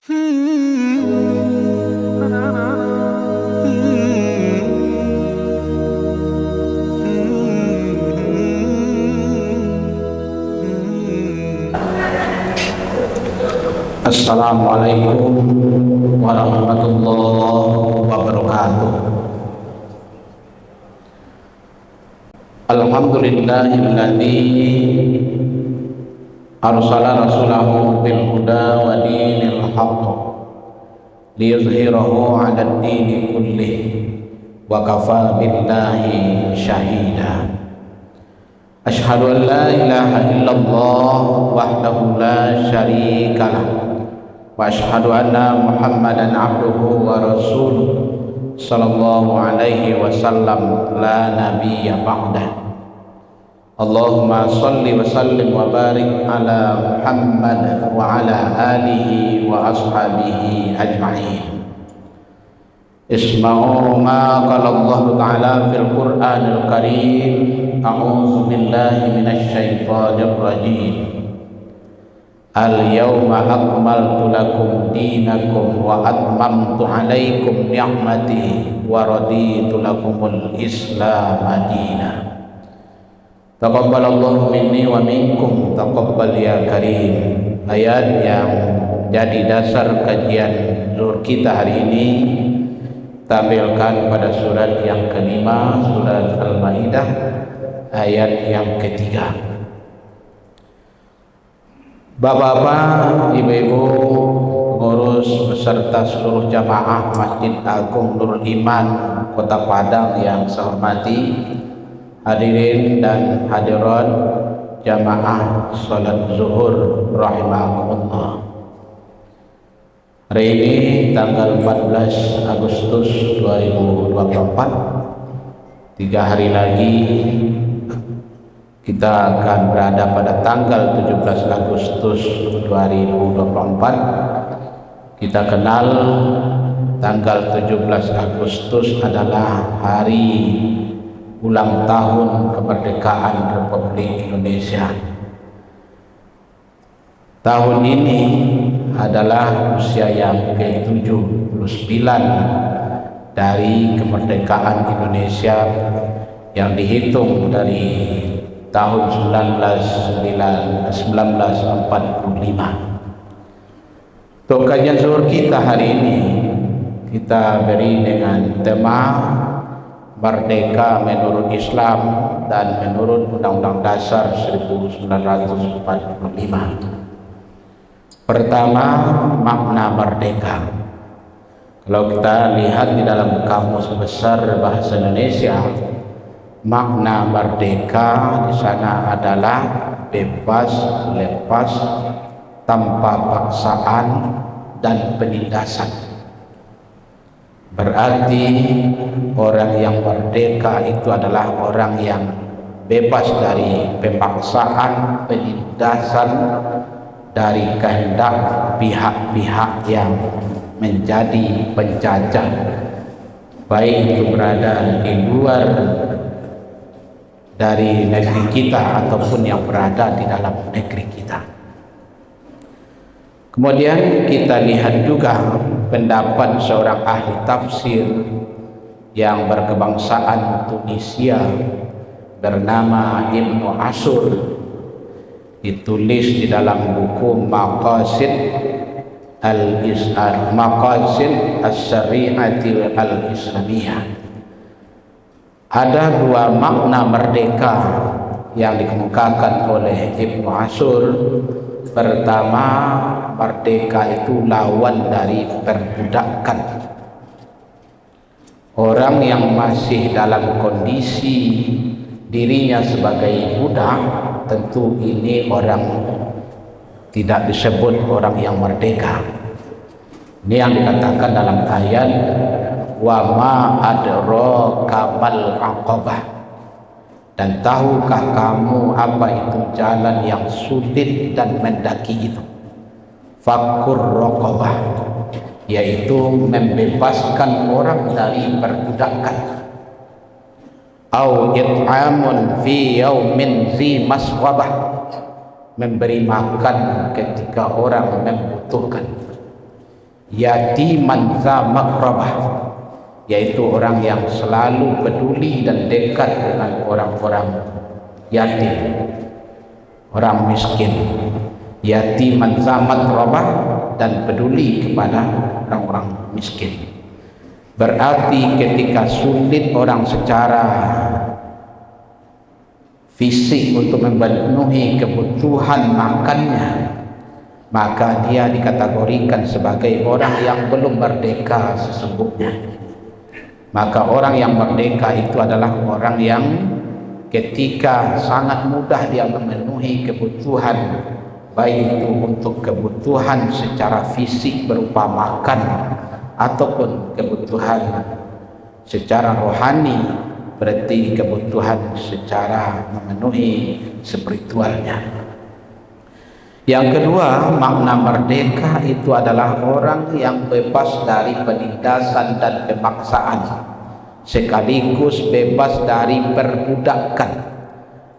Assalamualaikum warahmatullahi wabarakatuh. Alhamdulillahilladzi arsala rasulahu bil huda wa dinil haqq liyuzhirahu 'alad dini kullih wa kafa billahi syahida. Asyhadu an la ilaha illallah wahdahu la syarika lah wa asyhadu anna Muhammadan abduhu wa rasuluh sallallahu alaihi wasallam la nabiyya ba'dah. Allahumma salli wa sallim wa barik ala Muhammad wa ala alihi wa ashabihi ajma'in. Isma'u ma qala Allah ta'ala fil Qur'anil Karim. A'udzu billahi minasy syaithanir rajim. Al-yawma akmaltu lakum dinakum wa atmamtu 'alaikum ni'mati wa raditu lakumul Islam dinan. Taqabbalallahu minni wa minkum taqabbal ya karim. Ayat yang jadi dasar kajian zuhur kita hari ini tampilkan pada surat yang kelima, surat Al-Maidah ayat yang ketiga. Bapak-bapak, ibu-ibu, pengurus beserta seluruh jamaah Masjid Agung Nurul Iman Kota Padang yang saya hormati, hadirin dan hadirat jamaah salat zuhur rahimakumullah. Hari ini tanggal 14 Agustus 2024, 3 hari lagi kita akan berada pada tanggal 17 Agustus 2024. Kita kenal tanggal 17 Agustus adalah hari ulang tahun kemerdekaan Republik Indonesia. Tahun ini adalah usia yang ke-79 dari kemerdekaan Indonesia yang dihitung dari tahun 1945. Untuk kajian zuhur kita hari ini kita beri dengan tema Merdeka menurut Islam dan menurut Undang-Undang Dasar 1945. Pertama, makna merdeka. Kalau kita lihat di dalam Kamus Besar Bahasa Indonesia, makna merdeka di sana adalah bebas, lepas, tanpa paksaan dan penindasan. Berarti orang yang merdeka itu adalah orang yang bebas dari pemaksaan, penindasan dari kehendak pihak-pihak yang menjadi penjajah, baik itu berada di luar dari negeri kita ataupun yang berada di dalam negeri kita. Kemudian kita lihat juga pendapat seorang ahli tafsir yang berkebangsaan Tunisia bernama Ibnu Ashur, ditulis di dalam buku Maqasid As-Syari'ati Al-Islamiyah. Ada 2 makna merdeka yang dikemukakan oleh Ibnu Ashur. Pertama, merdeka itu lawan dari perbudakan. Orang yang masih dalam kondisi dirinya sebagai budak, tentu ini orang tidak disebut orang yang merdeka. Ini yang dikatakan dalam ayat wa ma adraka mal aqabah, dan tahukah kamu apa itu jalan yang sulit dan mendaki itu? Fakur raqabah, yaitu membebaskan orang dari perbudakan. Au it'amun fi yaumin zi maswabah, memberi makan ketika orang membutuhkan. yatiman za maqrabah, yaitu orang yang selalu peduli dan dekat dengan orang-orang yatim, orang miskin. Yatiman za maqrabah, dan peduli kepada orang-orang miskin. Berarti ketika sulit orang secara fisik untuk memenuhi kebutuhan makannya, maka dia dikategorikan sebagai orang yang belum merdeka sesungguhnya. Maka orang yang merdeka itu adalah orang yang ketika sangat mudah dia memenuhi kebutuhan, baik itu untuk kebutuhan secara fisik berupa makan ataupun kebutuhan secara rohani, berarti kebutuhan secara memenuhi spiritualnya. Yang kedua, makna merdeka itu adalah orang yang bebas dari penindasan dan pemaksaan, sekaligus bebas dari perbudakan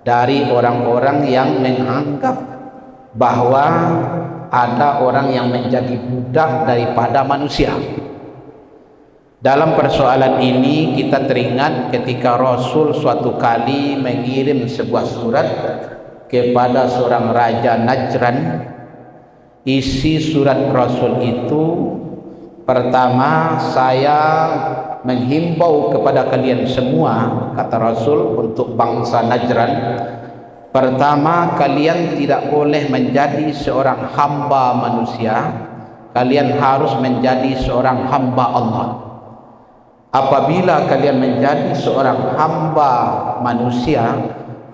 dari orang-orang yang menganggap bahwa ada orang yang menjadi budak daripada manusia. Dalam persoalan ini kita teringat ketika Rasul suatu kali mengirim sebuah surat kepada seorang raja Najran. Isi surat Rasul itu, pertama, saya menghimbau kepada kalian semua, kata Rasul, untuk bangsa Najran. Pertama, kalian tidak boleh menjadi seorang hamba manusia, kalian harus menjadi seorang hamba Allah. Apabila kalian menjadi seorang hamba manusia,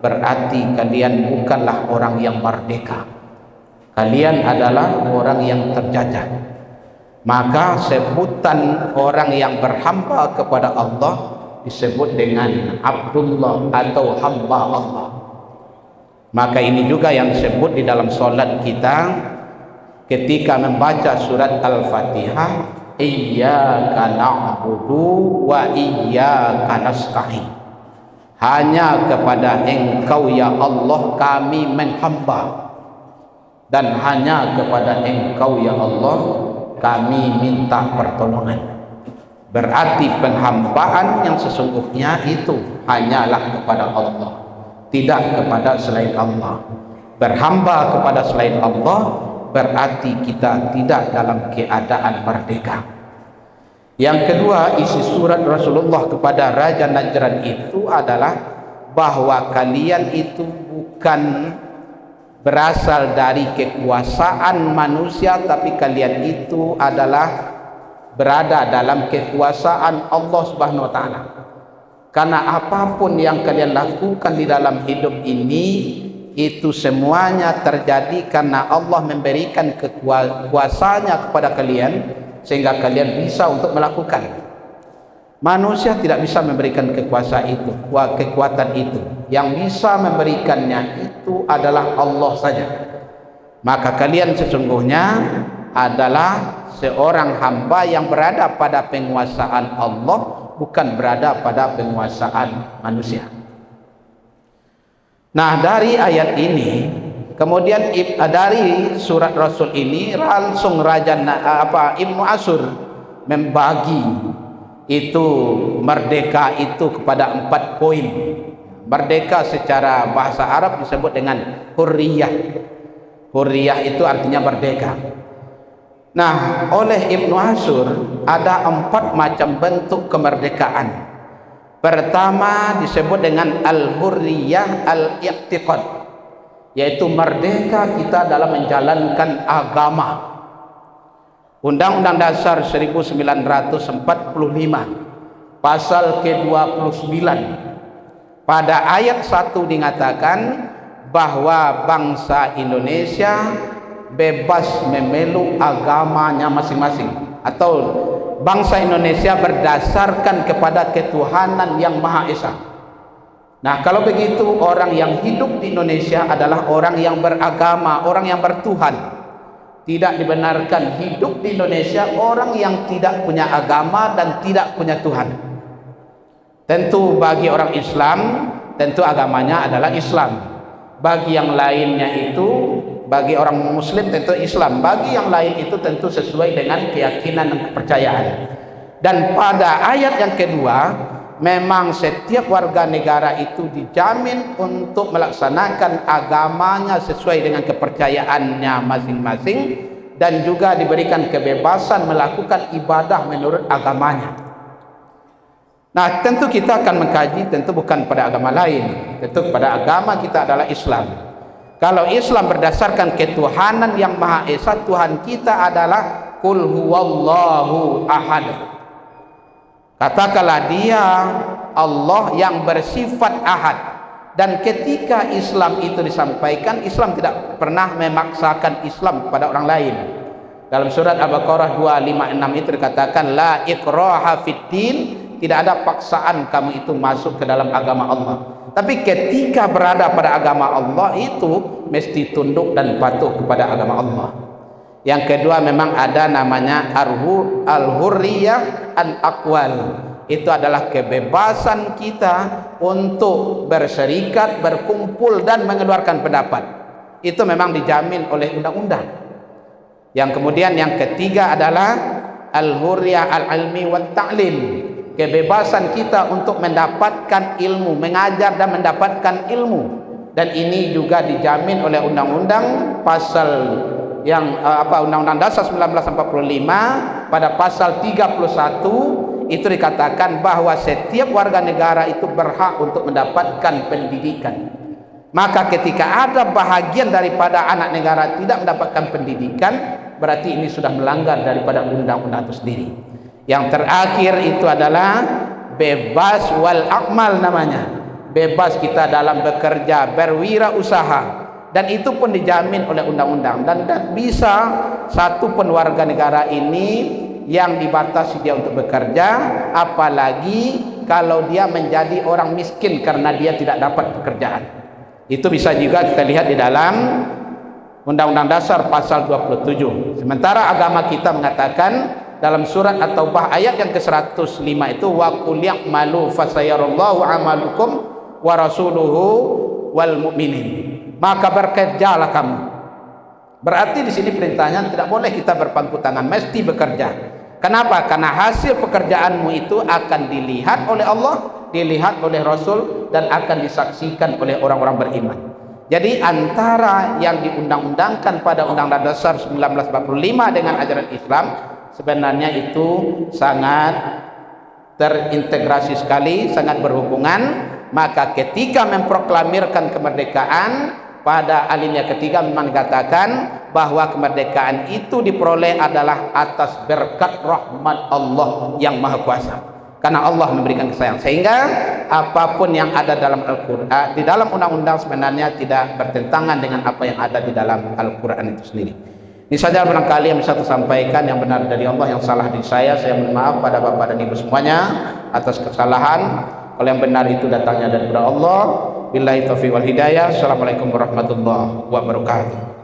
berarti kalian bukanlah orang yang merdeka, kalian adalah orang yang terjajah. Maka sebutan orang yang berhamba kepada Allah disebut dengan Abdullah atau hamba Allah. Maka ini juga yang disebut di dalam solat kita ketika membaca surat Al-Fatihah, iyyaka na'budu wa iyyaka nasta'in. Hanya kepada Engkau ya Allah kami menghamba, dan hanya kepada Engkau ya Allah kami minta pertolongan. Berarti penghambaan yang sesungguhnya itu hanyalah kepada Allah, tidak kepada selain Allah. Berhamba kepada selain Allah berarti kita tidak dalam keadaan merdeka. Yang kedua, isi surat Rasulullah kepada Raja Najran itu adalah bahwa kalian itu bukan berasal dari kekuasaan manusia, tapi kalian itu adalah berada dalam kekuasaan Allah Subhanahu wa taala. Karena apapun yang kalian lakukan di dalam hidup ini, itu semuanya terjadi karena Allah memberikan kekuasaannya kepada kalian, sehingga kalian bisa untuk melakukan. Manusia tidak bisa memberikan kekuasaan itu, kekuatan itu. Yang bisa memberikannya itu adalah Allah saja. Maka kalian sesungguhnya adalah seorang hamba yang berada pada penguasaan Allah, bukan berada pada penguasaan manusia. Nah, dari ayat ini, kemudian dari surat Rasul ini langsung Raja Ibnu Ashur membagi itu merdeka itu kepada 4 poin. Merdeka secara bahasa Arab disebut dengan hurriyah. Hurriyah itu artinya merdeka. Nah, oleh Ibnu Ashur ada 4 macam bentuk kemerdekaan. Pertama disebut dengan al-hurriyah al-i'tiqad, yaitu merdeka kita dalam menjalankan agama. Undang-Undang Dasar 1945 pasal ke-29 pada ayat 1 dikatakan bahwa bangsa Indonesia bebas memeluk agamanya masing-masing, atau bangsa Indonesia berdasarkan kepada ketuhanan yang Maha Esa. Nah, kalau begitu orang yang hidup di Indonesia adalah orang yang beragama, orang yang bertuhan. Tidak dibenarkan hidup di Indonesia orang yang tidak punya agama dan tidak punya Tuhan. Tentu bagi orang Islam, tentu agamanya adalah Islam. Bagi yang lainnya itu bagi orang muslim tentu Islam, bagi yang lain itu tentu sesuai dengan keyakinan dan kepercayaan. Dan pada ayat yang kedua, memang setiap warga negara itu dijamin untuk melaksanakan agamanya sesuai dengan kepercayaannya masing-masing, dan juga diberikan kebebasan melakukan ibadah menurut agamanya. Nah, tentu kita akan mengkaji, tentu bukan pada agama lain, tentu pada agama kita adalah Islam. Kalau Islam berdasarkan ketuhanan yang Maha Esa, Tuhan kita adalah Qul huwallahu ahad. Katakanlah Dia Allah yang bersifat ahad. Dan ketika Islam itu disampaikan, Islam tidak pernah memaksakan Islam pada orang lain. Dalam surat Al-Baqarah 256 itu dikatakan la ikraha fiddin, tidak ada paksaan kamu itu masuk ke dalam agama Allah. Tapi ketika berada pada agama Allah itu mesti tunduk dan patuh kepada agama Allah. Yang kedua, memang ada namanya al-hurriyah an-aqwal. Itu adalah kebebasan kita untuk berserikat, berkumpul dan mengeluarkan pendapat. Itu memang dijamin oleh undang-undang. Yang kemudian yang ketiga adalah al-hurriyah al-ilmi wa ta'lim. Kebebasan kita untuk mendapatkan ilmu, mengajar dan mendapatkan ilmu, dan ini juga dijamin oleh undang-undang pasal yang Undang-Undang Dasar 1945 pada pasal 31 itu dikatakan bahwa setiap warga negara itu berhak untuk mendapatkan pendidikan. Maka ketika ada bahagian daripada anak negara tidak mendapatkan pendidikan, berarti ini sudah melanggar daripada undang-undang itu sendiri. Yang terakhir itu adalah bebas wal akmal namanya. Bebas kita dalam bekerja, berwirausaha, dan itu pun dijamin oleh undang-undang. Dan bisa satu pun warga negara ini yang dibatasi dia untuk bekerja, apalagi kalau dia menjadi orang miskin karena dia tidak dapat pekerjaan. Itu bisa juga kita lihat di dalam Undang-Undang Dasar pasal 27. Sementara agama kita mengatakan dalam surat At-Taubah ayat yang ke-105 itu wa qul ya'malu fasayarallahu amalukum wa rasuluhu wal mu'minin. Maka bekerjalah kamu. Berarti di sini perintahnya tidak boleh kita berpangku tangan, mesti bekerja. Kenapa? Karena hasil pekerjaanmu itu akan dilihat oleh Allah, dilihat oleh Rasul, dan akan disaksikan oleh orang-orang beriman. Jadi antara yang diundang-undangkan pada Undang-Undang Dasar 1945 dengan ajaran Islam sebenarnya itu sangat terintegrasi sekali, sangat berhubungan. Maka ketika memproklamirkan kemerdekaan pada alinea ketiga memang dikatakan bahwa kemerdekaan itu diperoleh adalah atas berkat rahmat Allah yang Maha Kuasa. Karena Allah memberikan kesayangan, sehingga apapun yang ada dalam Al-Quran, di dalam undang-undang sebenarnya tidak bertentangan dengan apa yang ada di dalam Al-Quran itu sendiri. Ini saja barangkali yang bisa saya sampaikan, yang benar dari Allah, yang salah dari saya mohon maaf pada Bapak dan Ibu semuanya atas kesalahan. Kalau yang benar itu datangnya daripada Allah. Billahi taufiq wal hidayah. Assalamualaikum warahmatullahi wabarakatuh.